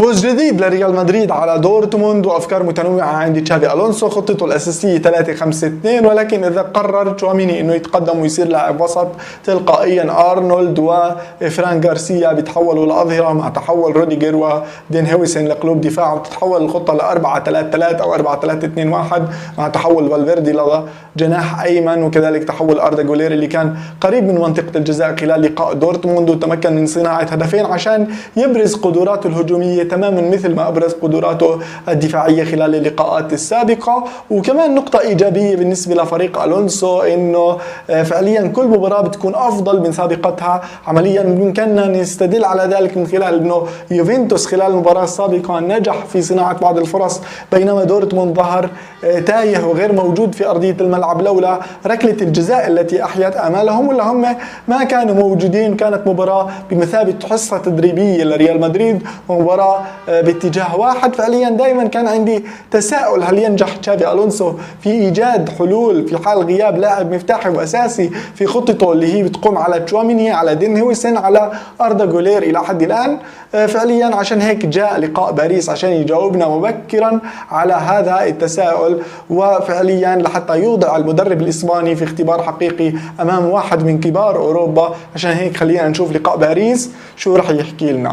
فوز جديد لريال مدريد على دورتموند وافكار متنوعه عند تشافي الونسو. خطته الاساسيه 3-5-2، ولكن اذا قرر تشواميني انه يتقدم ويصير لاعب وسط تلقائيا ارنولد وفران غارسيا بيتحولوا لاظهره مع تحول روديجر ودين هويسن لقلوب دفاع، وتتحول الخطه ل 4-3-3 او 4-3-2-1 مع تحول فالفيردي لجناح ايمن، وكذلك تحول اردا جولير اللي كان قريب من منطقه الجزاء خلال لقاء دورتموند وتمكن من صناعه هدفين عشان يبرز قدراته الهجوميه تماما مثل ما ابرز قدراته الدفاعيه خلال اللقاءات السابقه. وكمان نقطه ايجابيه بالنسبه لفريق الونسو انه فعليا كل مباراه بتكون افضل من سابقتها. عمليا يمكننا نستدل على ذلك من خلال انه يوفنتوس خلال المباراه السابقه نجح في صناعه بعض الفرص، بينما دورتموند ظهر تايه وغير موجود في ارضيه الملعب لولا ركله الجزاء التي احيت امالهم، ولا هم ما كانوا موجودين. كانت مباراه بمثابه حصه تدريبيه لريال مدريد ومباراه باتجاه واحد. فعليا دائما كان عندي تساؤل، هل ينجح تشافي الونسو في ايجاد حلول في حال غياب لاعب مفتاحي واساسي في خطته اللي هي بتقوم على تشواميني، على دين هويسن، على اردا جولير الى حد الان. فعليا عشان هيك جاء لقاء باريس عشان يجاوبنا مبكرا على هذا التساؤل، وفعليا لحتى يوضع المدرب الاسباني في اختبار حقيقي امام واحد من كبار اوروبا. عشان هيك خلينا نشوف لقاء باريس شو رح يحكي لنا.